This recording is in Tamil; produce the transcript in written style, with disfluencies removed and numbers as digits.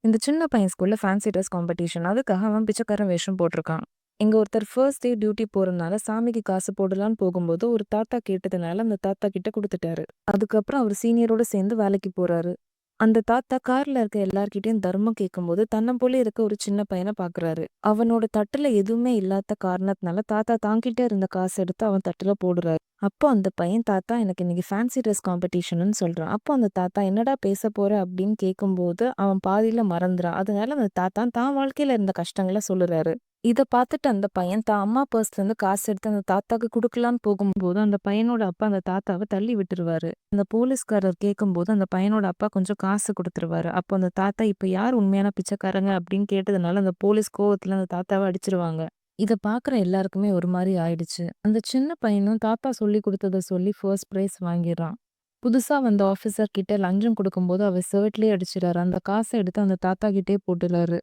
இந்த சின்ன பையன் ஸ்கூல்ல ஃபேன்சி ட்ரெஸ் காம்படிஷன். அதுக்காக அவன் பிச்சைக்காரன் வேஷம் போட்டிருக்கான். இங்க ஒருத்தர் ஃபர்ஸ்ட் டே டியூட்டி போறதுனால சாமிக்கு காசு போடலான்னு போகும்போது ஒரு தாத்தா கேட்டதுனால அந்த தாத்தா கிட்ட குடுத்துட்டாரு. அதுக்கப்புறம் அவர் சீனியரோட சேர்ந்து வேலைக்கு போறாரு. அந்த தாத்தா கார்ல இருக்க எல்லார்கிட்டயும் தர்மம் கேட்கும்போது தன்னை போல இருக்க ஒரு சின்ன பையனை பாக்குறாரு. அவனோட தட்டுல எதுவுமே இல்லாத காரணத்தினால தாத்தா தாங்கிட்ட இருந்த காசு எடுத்து அவன் தட்டுல போடுறாரு. அப்போ அந்த பையன், "தாத்தா, எனக்கு இன்னைக்கு ஃபேன்சி ட்ரெஸ் காம்படிஷன்னு" சொல்றான். அப்போ அந்த தாத்தா, "என்னடா பேச போற?" அப்படின்னு கேட்கும்போது அவன் பாதியில மறந்துறான். அதனால அந்த தாத்தா தான் வாழ்க்கையில இருந்த கஷ்டங்கள சொல்லுறாரு. இத பார்த்துட்டு அந்த பையன் தான் அம்மா பர்ஸ்லேருந்து காசு எடுத்து அந்த தாத்தாக்கு குடுக்கலான்னு போகும்போது, அந்த பையனோட அப்பா அந்த தாத்தாவ தள்ளி விட்டுருவாரு. அந்த போலீஸ்காரர் கேட்கும்போது அந்த பையனோட அப்பா கொஞ்சம் காசு குடுத்துருவாரு. அப்போ அந்த தாத்தா, "இப்ப யார் உண்மையான பிச்சைக்காரங்க?" அப்படின்னு கேட்டதுனால அந்த போலீஸ் கோவத்துல அந்த தாத்தாவ அடிச்சிருவாங்க. இத பார்க்குற எல்லாருக்குமே ஒரு மாரி ஆயிடுச்சு. அந்த சின்ன பையனும் தாத்தா சொல்லிக் குடுத்தத சொல்லி ஃபர்ஸ்ட் பிரைஸ் வாங்கிர்றான். புதுசா வந்த ஆஃபீசர் கிட்ட லஞ்சம் குடுக்கும்போது அவர் ஷர்ட்லயே அடிச்சிறாரு. அந்த காச எடுத்து அந்த தாத்தா கிட்டயே போட்டுறாரு.